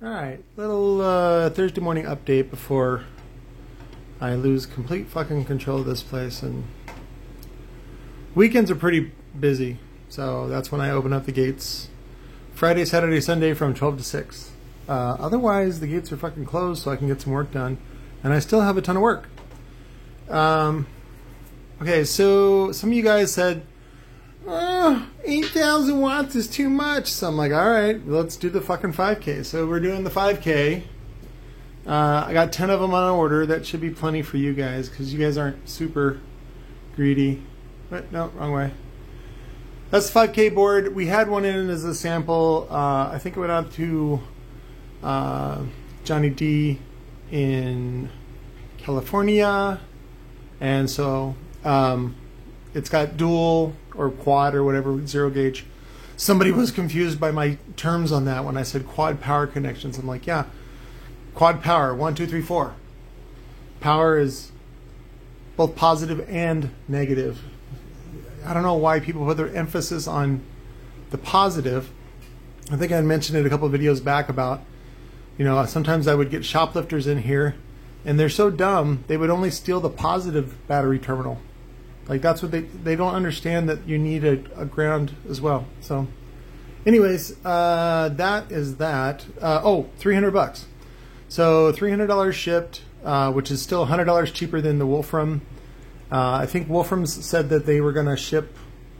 Alright, little Thursday morning update before I lose complete fucking control of this place. And weekends are pretty busy, so that's when I open up the gates. Friday, Saturday, Sunday from 12 to 6. Otherwise, the gates are fucking closed so I can get some work done. And I still have a ton of work. Okay, so some of you guys said, 8,000 watts is too much. So I'm like, alright, let's do the fucking 5K. So we're doing the 5K. I got 10 of them on order. That should be plenty for you guys, because you guys aren't super greedy. But no, wrong way. That's the 5K board. We had one in as a sample. I think it went out to Johnny D in California. And so it's got dual or quad or whatever, zero gauge. Somebody was confused by my terms on that when I said quad power connections. I'm like, yeah, quad power, 1, 2, 3, 4. Power is both positive and negative. I don't know why people put their emphasis on the positive. I think I mentioned it a couple of videos back about, sometimes I would get shoplifters in here and they're so dumb, they would only steal the positive battery terminal. Like, that's what they don't understand, that you need a ground as well. So anyways, that is that. Oh, $300. So $300 shipped, which is still $100 cheaper than the Wolfram. I think Wolfram's said that they were going to ship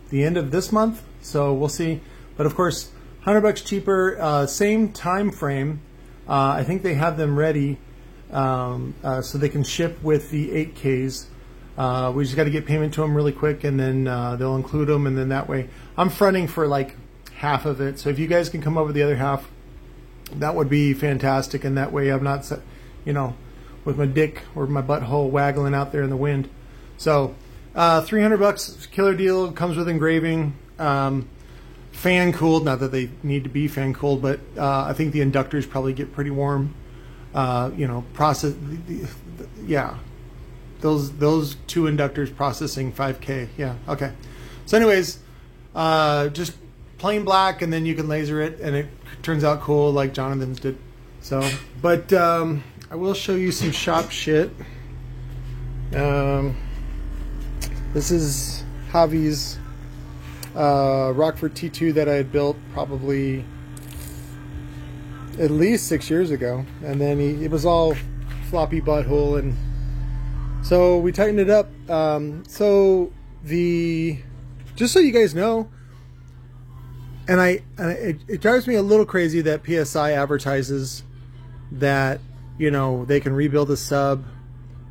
the end of this month, so we'll see. But of course, $100 cheaper, same time frame. I think they have them ready so they can ship with the 8Ks. We just got to get payment to them really quick, and then they'll include them, and then that way I'm fronting for like half of it. So if you guys can come over the other half, that would be fantastic, and that way I'm not, with my dick or my butthole waggling out there in the wind. So $300, killer deal. Comes with engraving, fan cooled. Not that they need to be fan cooled, but I think the inductors probably get pretty warm. Process. Yeah. Those two inductors processing 5K. Yeah, okay. So anyways, just plain black, and then you can laser it, and it turns out cool like Jonathan's did. So, but I will show you some shop shit. This is Javi's Rockford T2 that I had built probably at least 6 years ago, and then it was all floppy butthole, and so we tightened it up. Just so you guys know, and it drives me a little crazy that PSI advertises that, they can rebuild a sub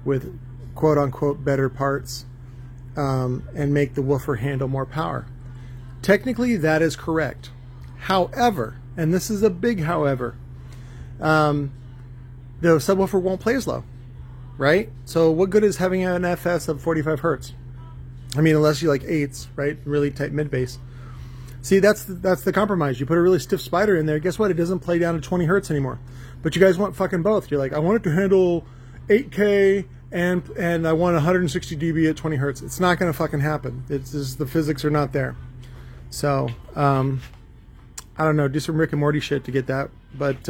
with quote unquote better parts, and make the woofer handle more power. Technically, that is correct. However, and this is a big however, the subwoofer won't play as low. Right? So what good is having an FS of 45 hertz? I mean, unless you like 8s, right? Really tight mid bass. See, that's the compromise. You put a really stiff spider in there, guess what? It doesn't play down to 20 hertz anymore. But you guys want fucking both. You're like, I want it to handle 8K and I want 160 dB at 20 hertz. It's not going to fucking happen. It's just the physics are not there. So, I don't know, do some Rick and Morty shit to get that. But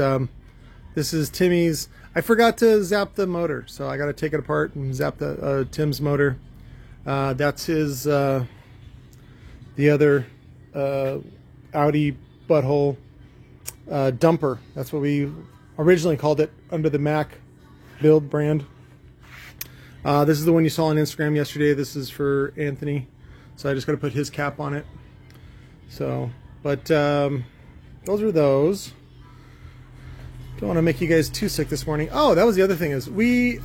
this is Timmy's. I forgot to zap the motor, so I got to take it apart and zap the Tim's motor. That's his the other Audi butthole dumper. That's what we originally called it under the Mac build brand. This is the one you saw on Instagram yesterday. This is for Anthony, so I just got to put his cap on it. So, but those are those. Don't want to make you guys too sick this morning. Oh, that was the other thing is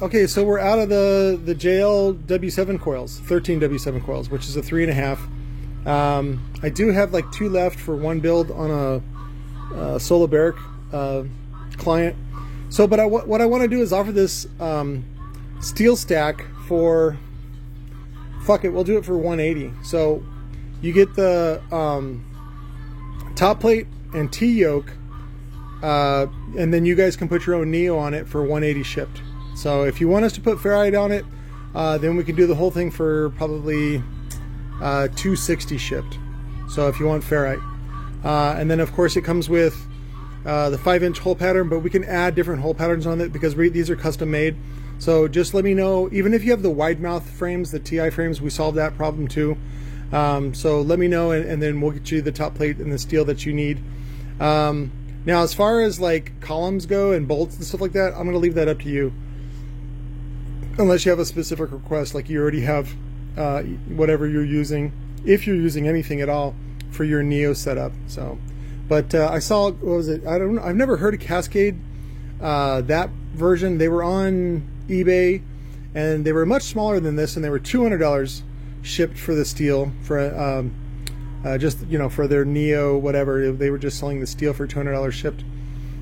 okay, so we're out of the JL W7 coils, 13 W7 coils, which is a 3.5. I do have like 2 left for one build on a Soliberic client. So, but what I want to do is offer this steel stack for, fuck it, we'll do it for 180. So you get the top plate and T-yoke, and then you guys can put your own Neo on it for 180 shipped. So if you want us to put ferrite on it, then we can do the whole thing for probably 260 shipped. So if you want ferrite, and then of course it comes with the 5-inch hole pattern, but we can add different hole patterns on it because these are custom made. So just let me know, even if you have the wide mouth frames, the TI frames, we solved that problem too. So let me know, and then we'll get you the top plate and the steel that you need. Now, as far as like columns go and bolts and stuff like that, I'm going to leave that up to you. Unless you have a specific request, like you already have whatever you're using, if you're using anything at all for your Neo setup. So, but I saw, what was it? I don't know. I've never heard of Cascade, that version. They were on eBay, and they were much smaller than this, and they were $200 shipped for the steel for just, you know, for their Neo whatever. They were just selling the steel for $200 shipped.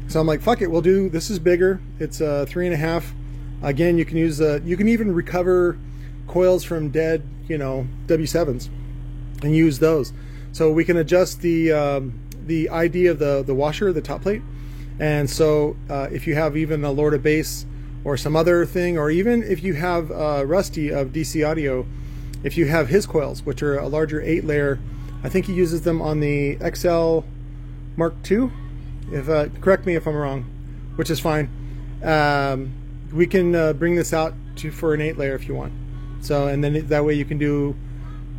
So I'm like, fuck it, we'll do. This is bigger. It's 3.5. Again, you can use you can even recover coils from dead, you know, W7s and use those. So we can adjust the ID of the washer, the top plate. And so if you have even a Lord of Bass or some other thing, or even if you have Rusty of DC Audio, if you have his coils, which are a larger 8-layer, I think he uses them on the XL Mark II. If correct me if I'm wrong, which is fine. We can bring this out for an 8-layer if you want. So, and then that way you can do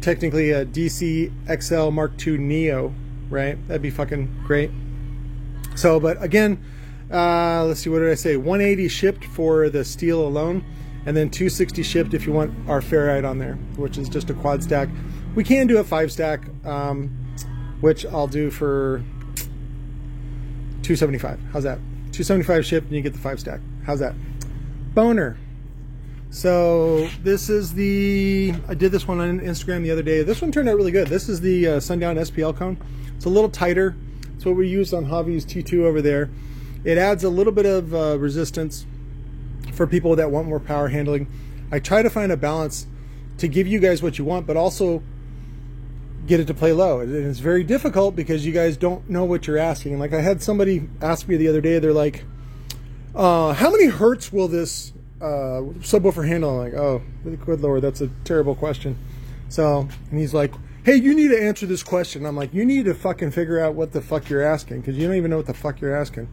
technically a DC XL Mark II Neo, right? That'd be fucking great. So, but again, let's see, what did I say? 180 shipped for the steel alone, and then 260 shipped if you want our ferrite on there, which is just a quad stack. We can do a 5-stack, which I'll do for $275. How's that? $275 shipped, and you get the 5-stack. How's that? Boner. So this is I did this one on Instagram the other day. This one turned out really good. This is the Sundown SPL cone. It's a little tighter. It's what we used on Javi's T2 over there. It adds a little bit of resistance for people that want more power handling. I try to find a balance to give you guys what you want, but also get it to play low. And it's very difficult because you guys don't know what you're asking. Like I had somebody ask me the other day, they're like, how many hertz will this subwoofer handle? I'm like, oh, good Lord, that's a terrible question. So, and he's like, hey, you need to answer this question. I'm like, you need to fucking figure out what the fuck you're asking, because you don't even know what the fuck you're asking.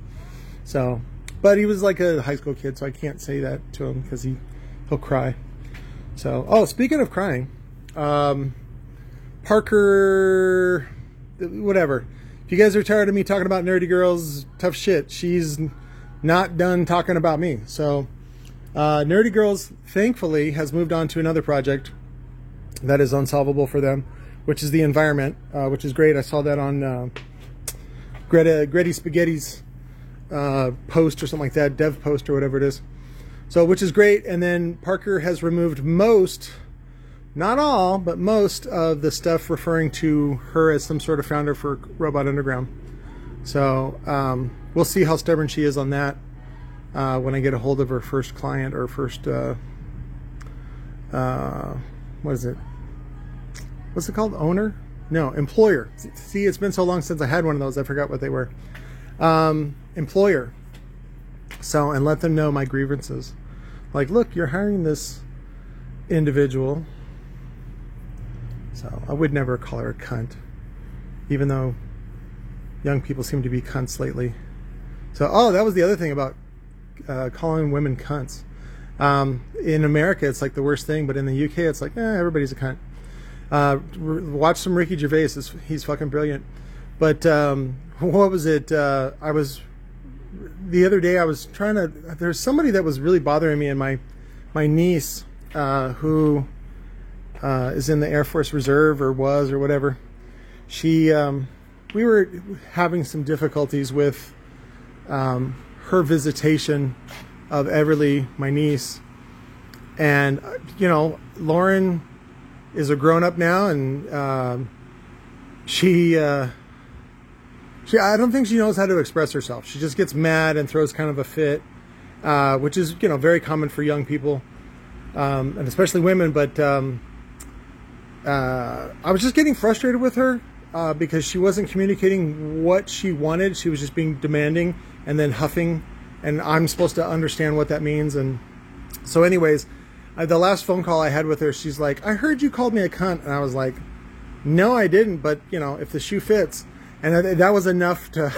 So, but he was like a high school kid, so I can't say that to him because he'll cry. So, oh, speaking of crying, Parker, whatever. If you guys are tired of me talking about nerdy girls, tough shit. She's not done talking about me. So, Nerdy Girls, thankfully, has moved on to another project that is unsolvable for them, which is the environment, which is great. I saw that on Gretty Spaghetti's post or something like that, dev post or whatever it is. So, which is great. And then Parker has removed most, not all, but most of the stuff referring to her as some sort of founder for Robot Underground. So, we'll see how stubborn she is on that when I get a hold of her first client, or first, what is it? What's it called? Owner? No, employer. See, it's been so long since I had one of those, I forgot what they were. Employer. So, and let them know my grievances. Like, look, you're hiring this individual. So, I would never call her a cunt, even though young people seem to be cunts lately. So, oh, that was the other thing about calling women cunts. In America, it's like the worst thing, but in the UK, it's like, everybody's a cunt. Watch some Ricky Gervais. He's fucking brilliant. But what was it? I was the other day. I was trying to. There's somebody that was really bothering me, and my niece, who is in the Air Force Reserve or was or whatever. She, we were having some difficulties with her visitation of Everly, my niece, and you know, Lauren is a grown-up now, and she I don't think she knows how to express herself. She just gets mad and throws kind of a fit, which is, you know, very common for young people, and especially women. But I was just getting frustrated with her because she wasn't communicating what she wanted. She was just being demanding and then huffing, and I'm supposed to understand what that means. And so anyways, the last phone call I had with her, she's like, I heard you called me a cunt. And I was like, no, I didn't, but you know, if the shoe fits. And that was enough to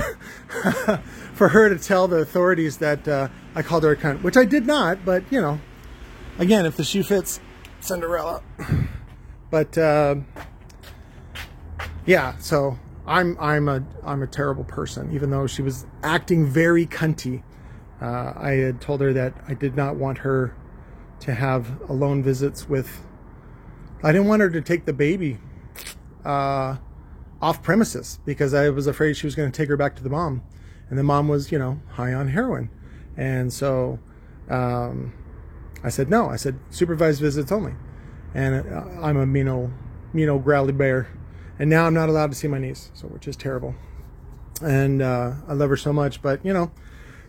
for her to tell the authorities that I called her a cunt, which I did not. But you know, again, if the shoe fits, Cinderella. But yeah, so I'm a terrible person, even though she was acting very cunty. I had told her that I did not want her to have alone visits with. I didn't want her to take the baby off premises because I was afraid she was going to take her back to the mom, and the mom was, you know, high on heroin, and so I said no. I said supervised visits only, and I'm a mean old growly bear, and now I'm not allowed to see my niece, so which is terrible, and I love her so much, but you know,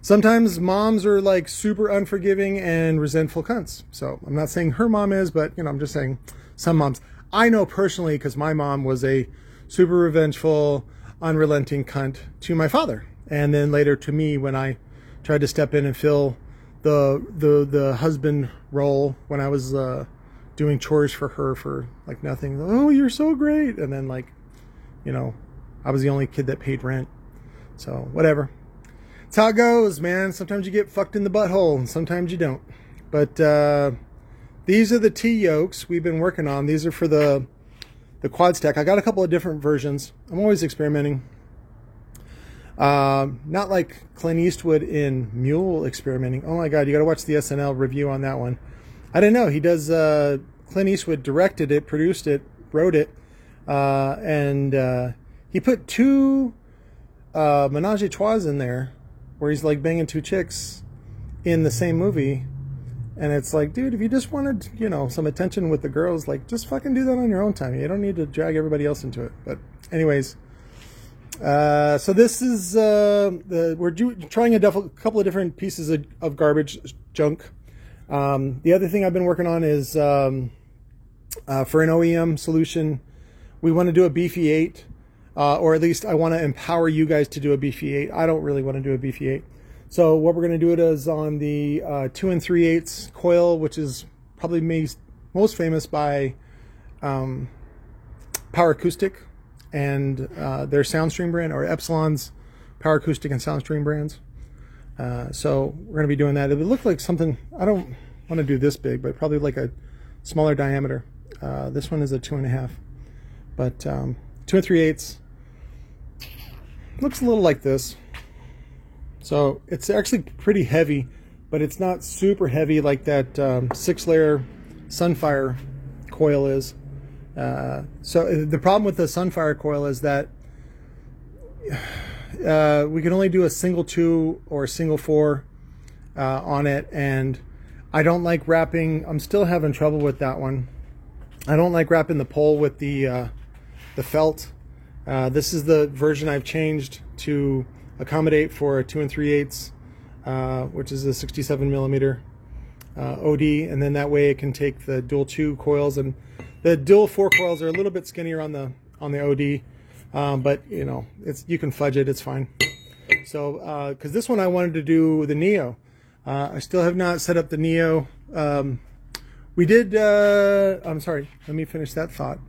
sometimes moms are like super unforgiving and resentful cunts. So I'm not saying her mom is, but you know, I'm just saying some moms. I know personally because my mom was a super revengeful, unrelenting cunt to my father, and then later to me when I tried to step in and fill the husband role when I was doing chores for her for like nothing. Oh, you're so great, and then like, you know, I was the only kid that paid rent. So whatever. It's how it goes, man. Sometimes you get fucked in the butthole, and sometimes you don't. But these are the T-yokes we've been working on. These are for the quad stack. I got a couple of different versions. I'm always experimenting. Not like Clint Eastwood in Mule experimenting. Oh my God, you got to watch the SNL review on that one. I didn't know. He does, Clint Eastwood directed it, produced it, wrote it, and he put two menage a trois in there where he's like banging two chicks in the same movie. And it's like, dude, if you just wanted, you know, some attention with the girls, like, just fucking do that on your own time. You don't need to drag everybody else into it. But anyways, so this is, we're trying a couple of different pieces of garbage junk. The other thing I've been working on is, for an OEM solution, we want to do a Beefy 8, or at least I want to empower you guys to do a Beefy 8. I don't really want to do a Beefy 8. So what we're going to do it is on the 2 3/8 coil, which is probably most famous by Power Acoustic and their Soundstream brand, or Epsilon's Power Acoustic and Soundstream brands. So we're going to be doing that. It would look like something, I don't want to do this big, but probably like a smaller diameter. This one is a 2.5, but 2 3/8 looks a little like this. So it's actually pretty heavy, but it's not super heavy like that 6-layer Sunfire coil is. So the problem with the Sunfire coil is that we can only do a single 2 or a single 4 on it, and I don't like wrapping. I'm still having trouble with that one. I don't like wrapping the pole with the felt. This is the version I've changed to accommodate for a 2 3/8, which is a 67 millimeter OD, and then that way it can take the dual 2 coils, and the dual 4 coils are a little bit skinnier on the OD, but you know, you can fudge it, it's fine. So because this one I wanted to do the Neo, I still have not set up the Neo. We did. I'm sorry. Let me finish that thought.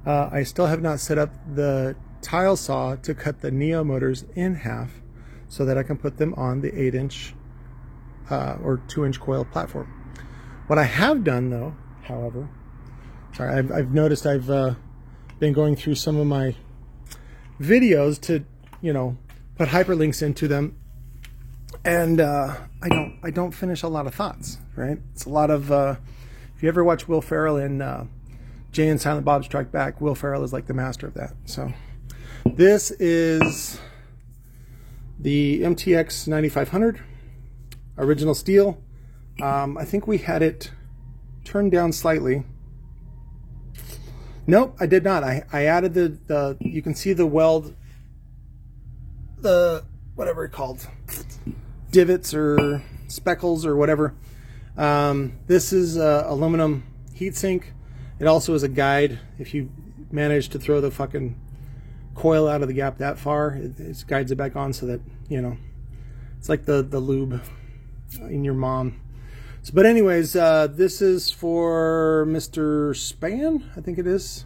I still have not set up the tile saw to cut the Neo motors in half so that I can put them on the 8-inch or 2-inch coil platform. What I have done though, however, sorry, I've noticed I've been going through some of my videos to, you know, put hyperlinks into them, and I don't finish a lot of thoughts, right? It's a lot of if you ever watch Will Ferrell in Jay and Silent Bob Strike Back, Will Ferrell is like the master of that. So this is the MTX 9500 original steel. I think we had it turned down slightly. Nope, I did not. I added the you can see the weld, the whatever it's called, divots or speckles or whatever. This is aluminum heatsink. It also is a guide. If you manage to throw the fucking coil out of the gap that far, it guides it back on so that, you know, it's like the lube in your mom. So, but anyways, this is for Mr. Span, I think it is.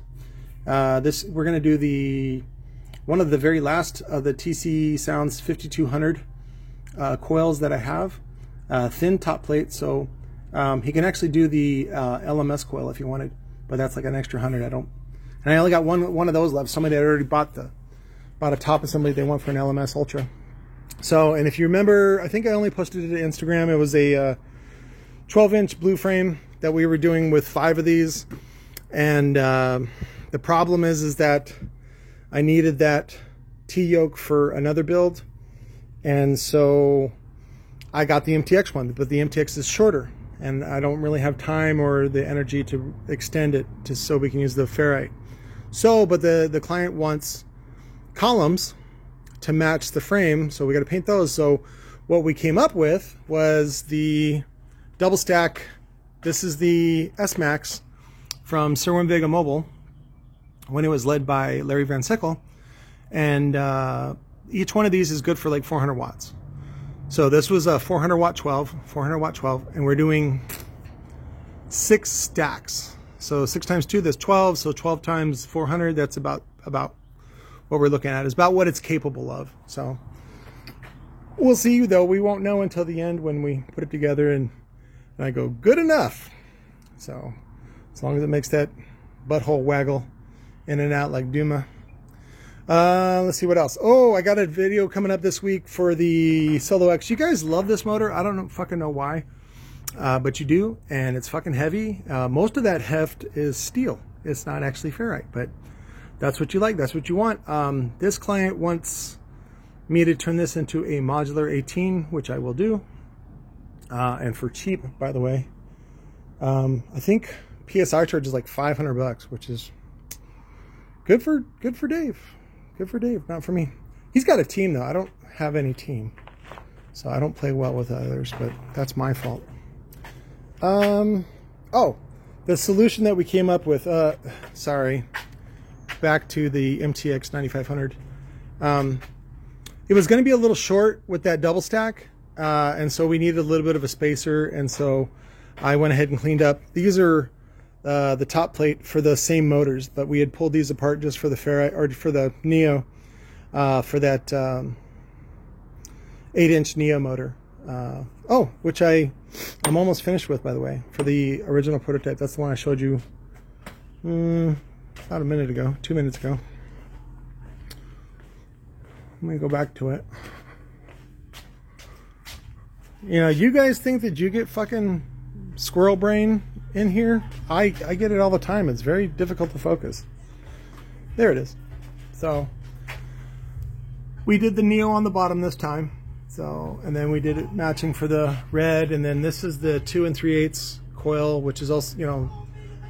We're going to do the one of the very last of the TC Sounds 5200 coils that I have. Thin top plate, so he can actually do the LMS coil if you wanted, but that's like an extra 100. And I only got one of those left. Somebody had already bought a top assembly they want for an LMS Ultra. So, and if you remember, I think I only posted it to Instagram. It was a 12-inch blue frame that we were doing with 5 of these, and the problem is that I needed that T-yoke for another build, and so I got the MTX one, but the MTX is shorter, and I don't really have time or the energy to extend it so we can use the ferrite. So, but the client wants columns to match the frame, so we got to paint those. So what we came up with was the double stack. This is the S-Max from Cerwin Vega Mobile when it was led by Larry Van Sickle, and each one of these is good for like 400 watts. So this was a 400 watt 12, and we're doing 6 stacks. So 6 times 2, that's 12. So 12 times 400, that's about what we're looking at. Is about what it's capable of. So we'll see, though. We won't know until the end when we put it together, and I go, good enough. So as long as it makes that butthole waggle in and out like Duma. Let's see what else. Oh, I got a video coming up this week for the Solo X. You guys love this motor. I don't fucking know why, but you do, and it's fucking heavy. Most of that heft is steel. It's not actually ferrite, but that's what you like. That's what you want. This client wants me to turn this into a modular 18, which I will do, and for cheap, by the way. I think PSI charge is like $500, which is good for Dave. Good for Dave, not for me. He's got a team, though. I don't have any team, so I don't play well with others, but that's my fault. Oh, the solution that we came up with, sorry, back to the MTX 9500. It was going to be a little short with that double stack, and so we needed a little bit of a spacer, and so I went ahead and cleaned up. These are the top plate for the same motors, but we had pulled these apart just for the ferrite, or for the Neo, for that 8-inch Neo motor. Oh, which I'm almost finished with, by the way, for the original prototype. That's the one I showed you about a minute ago, 2 minutes ago. Let me go back to it. You know, you guys think that you get fucking squirrel brain in here? I get it all the time. It's very difficult to focus. There it is. So we did the Neo on the bottom this time. So, and then we did it matching for the red, and then this is the 2 3/8 coil, which is also, you know,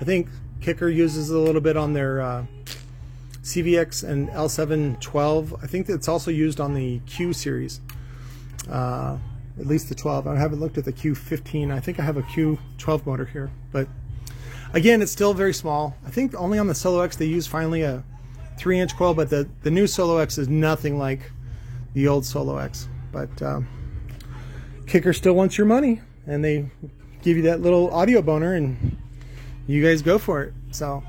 I think Kicker uses a little bit on their CVX and L712. I think it's also used on the Q series, at least the 12. I haven't looked at the Q15. I think I have a Q12 motor here, but again, it's still very small. I think only on the Solo X they use finally a 3-inch coil, but the new Solo X is nothing like the old Solo X. But Kicker still wants your money, and they give you that little audio boner, and you guys go for it. So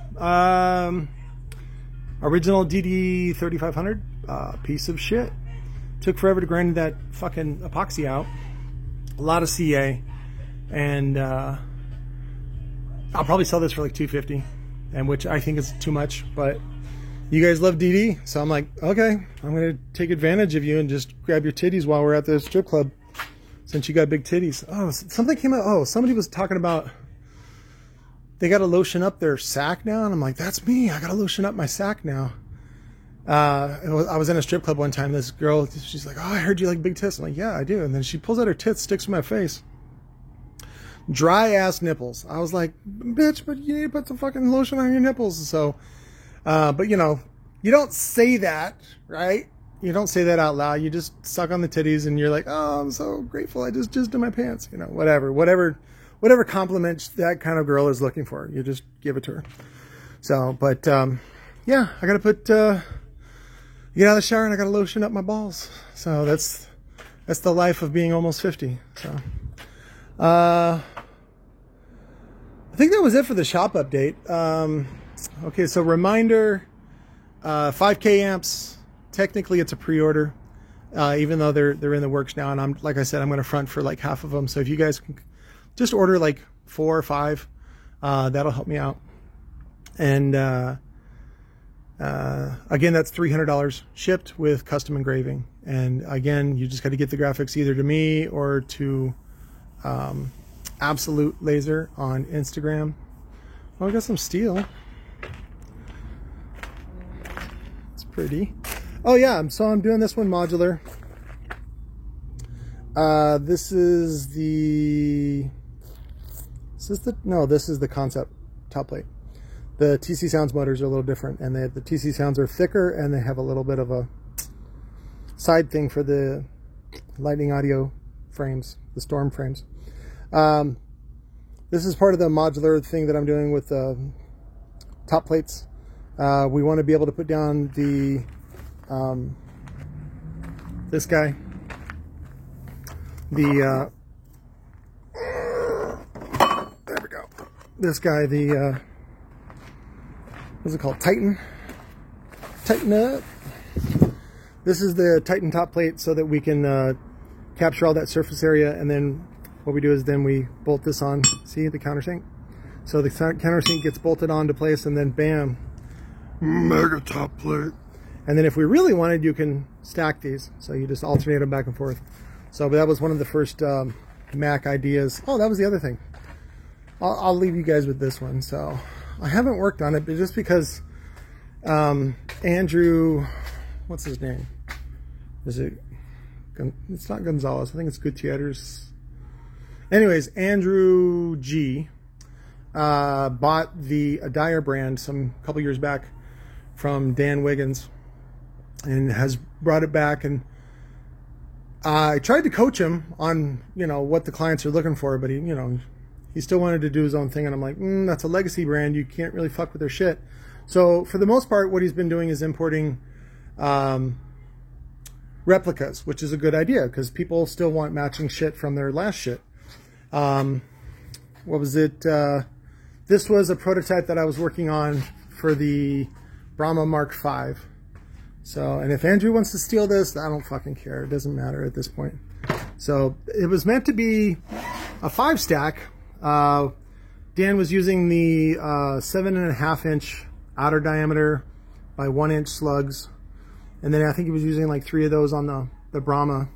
original DD 3500, piece of shit. Took forever to grind that fucking epoxy out. A lot of CA, and I'll probably sell this for like $250, and which I think is too much, but you guys love DD, so I'm like, okay, I'm gonna take advantage of you and just grab your titties while we're at the strip club, since you got big titties. Oh, something came out. Oh, somebody was talking about they got to lotion up their sack now, and I'm like, that's me. I got to lotion up my sack now. I was in a strip club one time. This girl, she's like, oh, I heard you like big tits. I'm like, yeah, I do. And then she pulls out her tits, sticks in my face. Dry ass nipples. I was like, bitch, but you need to put some fucking lotion on your nipples. So, but you know, you don't say that, right? You don't say that out loud. You just suck on the titties and you're like, oh, I'm so grateful. I just jizzed in my pants. You know, whatever compliment that kind of girl is looking for, you just give it to her. So, but, yeah, I got to put, get out of the shower and I got to lotion up my balls. So that's the life of being almost 50. So, I think that was it for the shop update. Okay, so reminder, 5K amps technically it's a pre-order, even though they're in the works now. And I'm, like I said, I'm going to front for like half of them. So if you guys can just order like 4 or 5, that'll help me out. And again, that's $300 shipped with custom engraving. And again, you just got to get the graphics either to me or to Absolute Laser on Instagram. Oh, I got some steel. It's pretty. Oh yeah, so I'm doing this one modular. This is the concept top plate. The TC Sounds motors are a little different, and the TC Sounds are thicker, and they have a little bit of a side thing for the Lightning Audio frames, the Storm frames. This is part of the modular thing that I'm doing with top plates. We want to be able to put down the this guy, there we go. This guy, the what's it called? Titan up. This is the Titan top plate, so that we can capture all that surface area, and then what we do is then we bolt this on. See the countersink? So the countersink gets bolted onto place, and then bam, mega top plate. And then if we really wanted, you can stack these, so you just alternate them back and forth. So that was one of the first Mac ideas. Oh, that was the other thing. I'll leave you guys with this one. So I haven't worked on it, but just because Andrew, what's his name? Is it? It's not Gonzalez. I think it's Gutierrez. Anyways, Andrew G bought the Dyer brand a couple years back from Dan Wiggins, and has brought it back. And I tried to coach him on, what the clients are looking for, but he still wanted to do his own thing. And I'm like, that's a legacy brand. You can't really fuck with their shit. So for the most part, what he's been doing is importing replicas, which is a good idea because people still want matching shit from their last shit. What was it? This was a prototype that I was working on for the Brahma Mark V. So, and if Andrew wants to steal this, I don't fucking care. It doesn't matter at this point. So it was meant to be a 5-stack. Dan was using the 7.5-inch outer diameter by 1-inch slugs. And then I think he was using like 3 of those on the Brahma.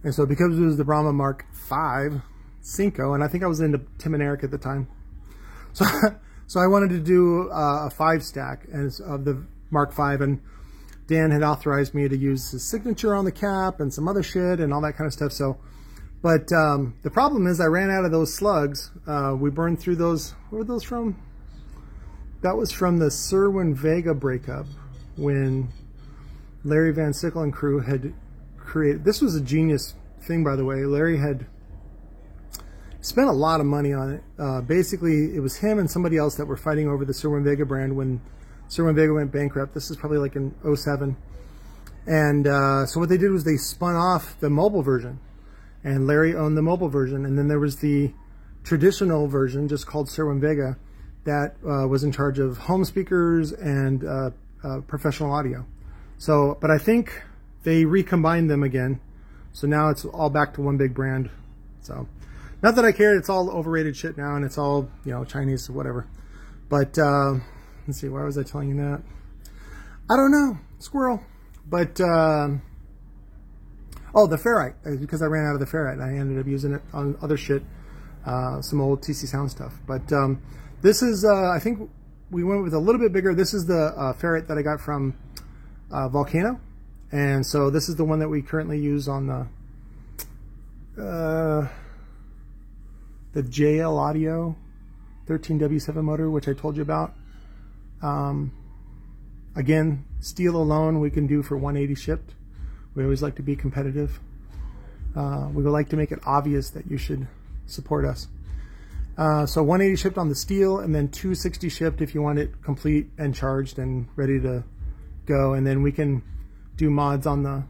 And so because it was the Brahma Mark V Cinco, and I think I was into Tim and Eric at the time. So I wanted to do a 5-stack of the Mark V, and Dan had authorized me to use his signature on the cap and some other shit and all that kind of stuff. So, but the problem is I ran out of those slugs. We burned through those. Where were those from? That was from the Cerwin-Vega breakup when Larry Van Sickle and crew had created. This was a genius thing, by the way. Larry had spent a lot of money on it. Basically, it was him and somebody else that were fighting over the Cerwin-Vega brand when Cerwin-Vega went bankrupt. This is probably like in 07. And so what they did was they spun off the mobile version, and Larry owned the mobile version. And then there was the traditional version, just called Cerwin-Vega, that was in charge of home speakers and professional audio. So, but I think they recombined them again. So now it's all back to one big brand. So, not that I care. It's all overrated shit now, and it's all, Chinese or whatever. But, let's see, why was I telling you that? I don't know. Squirrel. But, oh, the ferrite. Because I ran out of the ferrite, and I ended up using it on other shit. Some old TC Sound stuff. But, this is, I think we went with a little bit bigger. This is the ferrite that I got from Volcano. And so this is the one that we currently use on the JL Audio 13W7 motor, which I told you about. Again, steel alone we can do for 180 shipped. We always like to be competitive. We would like to make it obvious that you should support us. So 180 shipped on the steel, and then 260 shipped if you want it complete and charged and ready to go. And then we can do mods on the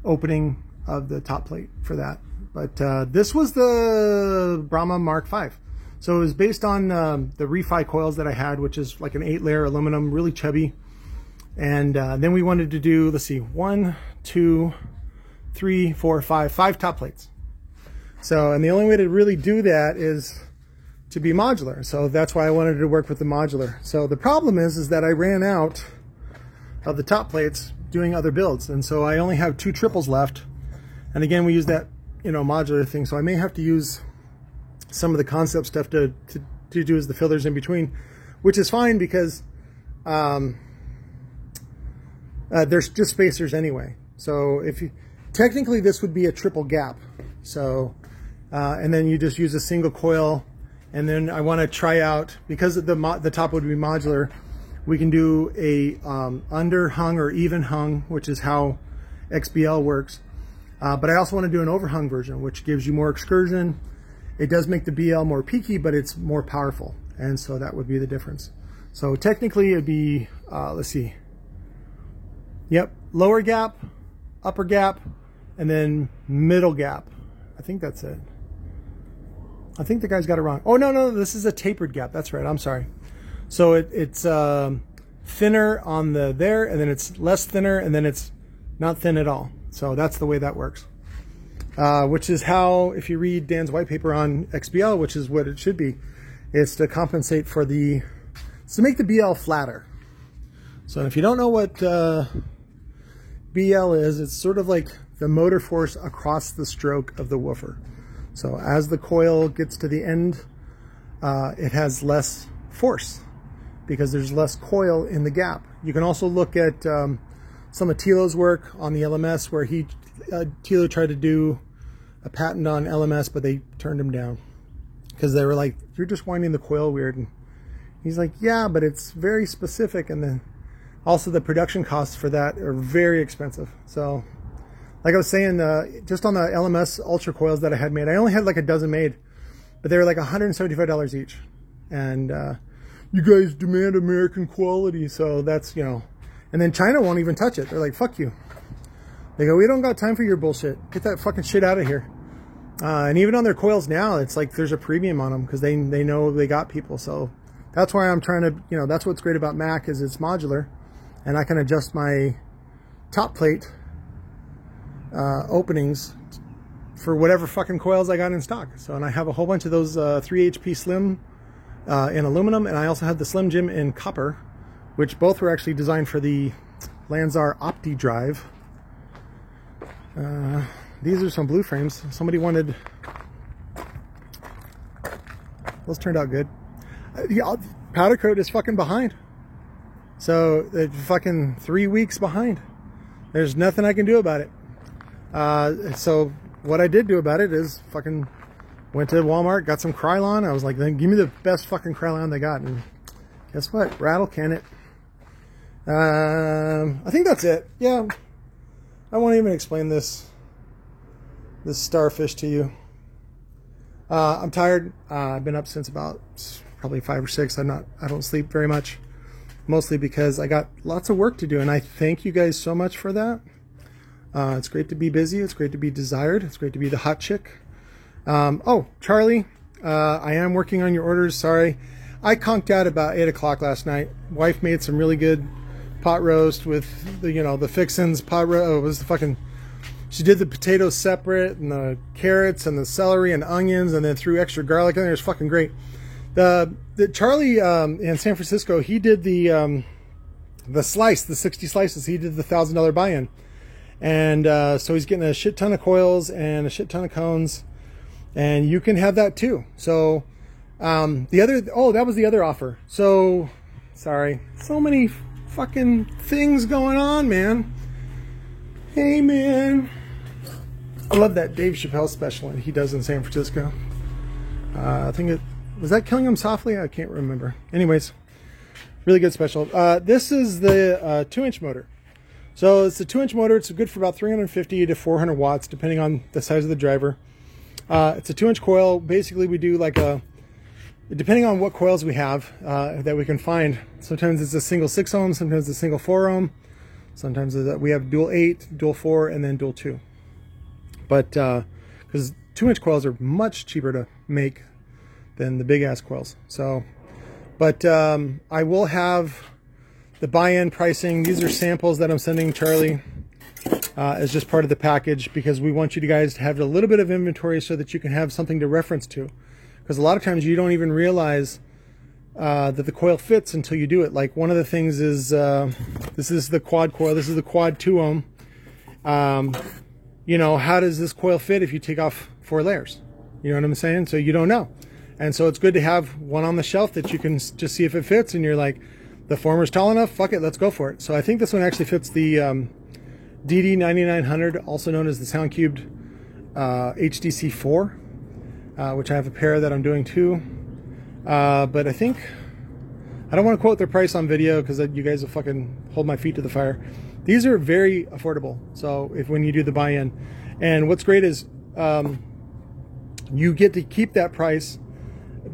opening of the top plate for that. But this was the Brahma Mark V. So it was based on the refi coils that I had, which is like an 8-layer aluminum, really chubby. And then we wanted to do, let's see, 1, 2, 3, 4, 5 top plates. So, and the only way to really do that is to be modular. So that's why I wanted to work with the modular. So the problem is that I ran out of the top plates doing other builds. And so I only have 2 triples left. And again, we use that, you know, modular thing. So I may have to use some of the concept stuff to do as the fillers in between, which is fine because there's just spacers anyway. So if you, technically this would be a triple gap. So, and then you just use a single coil. And then I want to try out, because the top would be modular, we can do a underhung or even hung, which is how XBL works. But I also want to do an overhung version, which gives you more excursion. It does make the BL more peaky, but it's more powerful. And so that would be the difference. So technically it'd be, let's see. Yep, lower gap, upper gap, and then middle gap. I think that's it. I think the guy's got it wrong. Oh, no, this is a tapered gap. That's right, I'm sorry. So it's thinner on the there, and then it's less thinner, and then it's not thin at all. So that's the way that works. Which is how, if you read Dan's white paper on XBL, which is what it should be, it's to compensate for the, it's to make the BL flatter. So if you don't know what BL is, it's sort of like the motor force across the stroke of the woofer. So as the coil gets to the end, it has less force because there's less coil in the gap. You can also look at some of Thilo's work on the LMS, where Thilo tried to do a patent on LMS, but they turned him down because they were like, you're just winding the coil weird. And he's like, yeah, but it's very specific. And then also the production costs for that are very expensive. So like I was saying, just on the LMS Ultra coils that I had made, I only had like a dozen made, but they were like $175 each. And you guys demand American quality, so that's, you know. And then China won't even touch it. They're like, fuck you. They go, we don't got time for your bullshit. Get that fucking shit out of here. And even on their coils now, it's like there's a premium on them because they know they got people. So that's why I'm trying to, you know, that's what's great about Mac is it's modular. And I can adjust my top plate openings for whatever fucking coils I got in stock. So, and I have a whole bunch of those 3 HP Slim in aluminum, and I also have the Slim Jim in copper, which both were actually designed for the Lanzar Opti drive. These are some blue frames. Somebody wanted, those turned out good. Powder coat is fucking behind. So it's fucking 3 weeks behind. There's nothing I can do about it. So what I did do about it is fucking went to Walmart, got some Krylon. I was like, then give me the best fucking Krylon they got. And guess what? Rattle can it. I think that's it. Yeah. I won't even explain this starfish to you. I'm tired. I've been up since about probably 5 or 6. I don't sleep very much. Mostly because I got lots of work to do, and I thank you guys so much for that. It's great to be busy. It's great to be desired. It's great to be the hot chick. Oh, Charlie, I am working on your orders. Sorry. I conked out about 8 o'clock last night. Wife made some really good pot roast with the, you know, the fixins. Pot roast. Oh, it was the fucking, she did the potatoes separate and the carrots and the celery and onions and then threw extra garlic in there. It was fucking great. The Charlie in San Francisco, he did the slice, the 60 slices. He did the $1,000 buy-in. And so he's getting a shit ton of coils and a shit ton of cones, and you can have that too. So that was the other offer. So sorry, so many fucking things going on, man. Hey man, I love that Dave Chappelle special he does in San Francisco. I think it was that Killing Him Softly. I can't remember. Anyways, really good special. This is the 2-inch motor. So it's a 2-inch motor. It's good for about 350 to 400 watts, depending on the size of the driver. It's a 2-inch coil. Basically, we do like a, depending on what coils we have that we can find. Sometimes it's a single 6 ohm, sometimes it's a single 4 ohm. Sometimes we have dual 8, dual 4, and then dual 2. But because 2-inch coils are much cheaper to make than the big ass coils. So, but I will have the buy-in pricing. These are samples that I'm sending Charlie as just part of the package, because we want you guys to have a little bit of inventory so that you can have something to reference to. Because a lot of times you don't even realize that the coil fits until you do it. Like one of the things is, this is the quad coil. This is the quad 2 ohm. You know, how does this coil fit if you take off 4 layers? You know what I'm saying? So you don't know. And so it's good to have one on the shelf that you can just see if it fits, and you're like, the former's tall enough, fuck it, let's go for it. So I think this one actually fits the DD9900, also known as the SoundCubed HDC4, which I have a pair that I'm doing too. But I think, I don't want to quote their price on video because you guys will fucking hold my feet to the fire. These are very affordable, so when you do the buy-in. And what's great is you get to keep that price,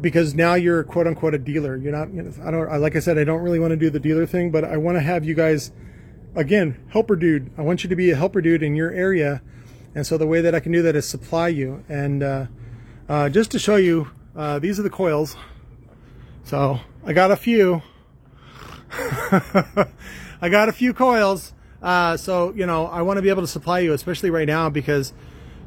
because now you're quote unquote a dealer. You're not, you know, like I said, I don't really want to do the dealer thing, but I want to have you guys, again, helper dude. I want you to be a helper dude in your area. And so the way that I can do that is supply you. And just to show you, these are the coils. So I got a few. I got a few coils. So, you know, I want to be able to supply you, especially right now, because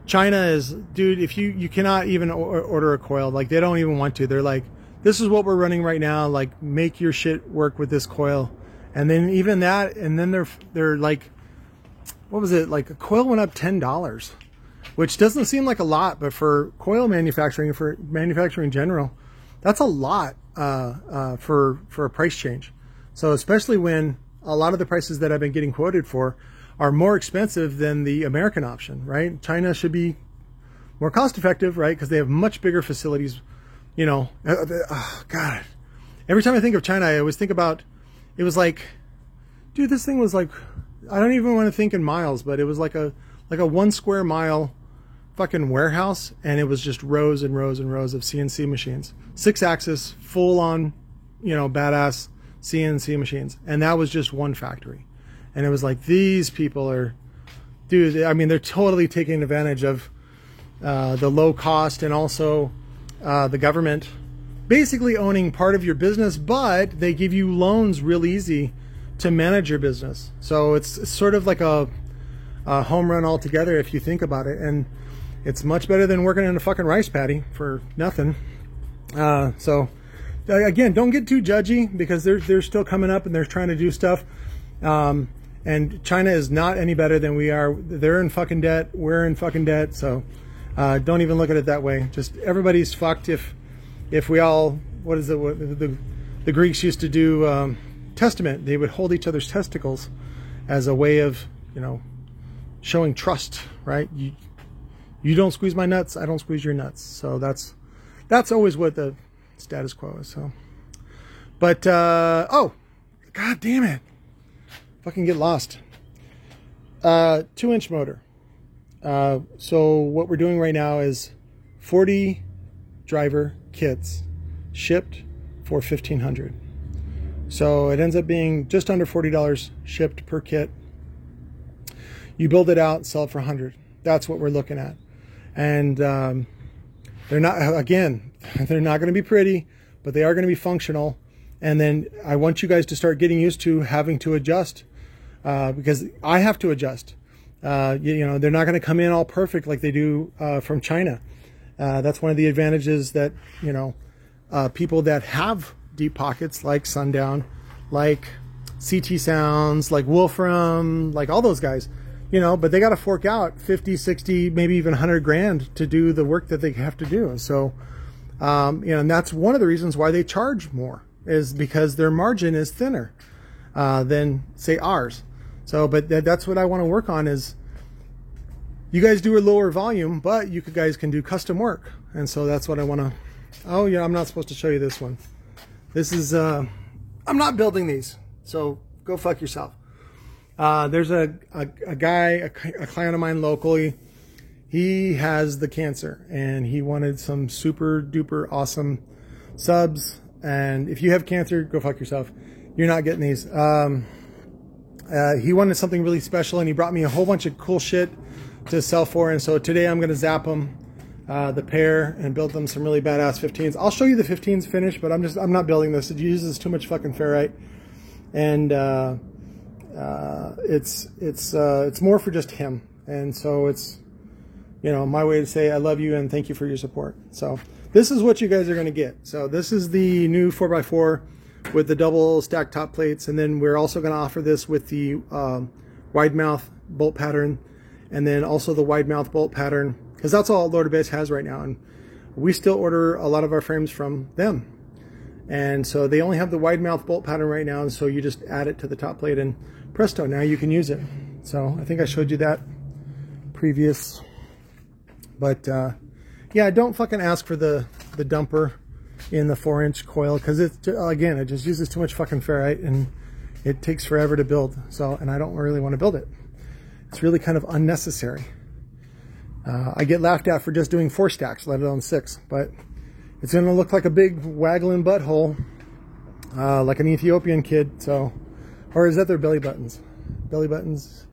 China is, dude, if you cannot even order a coil. Like, they don't even want to. They're like, this is what we're running right now. Like, make your shit work with this coil. And then even that, and then they're like, what was it? Like, a coil went up $10, which doesn't seem like a lot, but for coil manufacturing, for manufacturing in general, that's a lot for a price change. So especially when a lot of the prices that I've been getting quoted for are more expensive than the American option, right? China should be more cost effective, right? Because they have much bigger facilities, you know. Oh, God. Every time I think of China, I always think about, it was like, dude, this thing was like, I don't even want to think in miles, but it was like a 1 square mile fucking warehouse, and it was just rows and rows and rows of CNC machines. 6-axis, full on, you know, badass CNC machines. And that was just one factory. And it was like, these people are, dude, I mean, they're totally taking advantage of the low cost, and also the government basically owning part of your business, but they give you loans real easy to manage your business. So it's sort of like a home run altogether if you think about it. And it's much better than working in a fucking rice paddy for nothing. So again, don't get too judgy, because they're still coming up and they're trying to do stuff. And China is not any better than we are. They're in fucking debt. We're in fucking debt. So don't even look at it that way. Just everybody's fucked if we all, what is it? What the Greeks used to do, testament. They would hold each other's testicles as a way of, you know, showing trust, right? You don't squeeze my nuts, I don't squeeze your nuts. So that's always what the status quo is. So, but oh, god damn it, fucking get lost. 2-inch motor. So what we're doing right now is 40 driver kits shipped for $1,500. So it ends up being just under $40 shipped per kit. You build it out, sell it for $100. That's what we're looking at. And they're not, again, they're not going to be pretty, but they are going to be functional. And then I want you guys to start getting used to having to adjust, because I have to adjust. You know, they're not going to come in all perfect like they do from China. That's one of the advantages that, you know, people that have deep pockets like Sundown, like CT Sounds, like Wolfram, like all those guys, you know, but they got to fork out 50, 60, maybe even 100 grand to do the work that they have to do. So, you know, and that's one of the reasons why they charge more, is because their margin is thinner than, say, ours. So, but that's what I want to work on, is you guys do a lower volume, but you guys can do custom work. And so that's what I want to, oh yeah, I'm not supposed to show you this one. This is, I'm not building these, so go fuck yourself. There's a guy, a client of mine locally, he has the cancer, and he wanted some super duper awesome subs. And if you have cancer, go fuck yourself. You're not getting these. He wanted something really special, and he brought me a whole bunch of cool shit to sell for. And so today I'm going to zap them, the pair, and build them some really badass 15s. I'll show you the 15s finished, but I'm not building this. It uses too much fucking ferrite. and it's more for just him. And so it's, you know, my way to say I love you and thank you for your support. So this is what you guys are going to get. So this is the new 4x4 with the double stacked top plates, and then we're also going to offer this with the wide mouth bolt pattern, and then also the wide mouth bolt pattern, because that's all Lord of Bass has right now, and we still order a lot of our frames from them. And so they only have the wide mouth bolt pattern right now, and so you just add it to the top plate and presto, now you can use it. So I think I showed you that previous, but yeah, don't fucking ask for the dumper in the 4-inch coil, because it's, again, it just uses too much fucking ferrite and it takes forever to build. So, and I don't really want to build it. It's really kind of unnecessary. I get laughed at for just doing 4 stacks, let alone 6, but it's going to look like a big waggling butthole, like an Ethiopian kid. So, or is that their belly buttons? Belly buttons?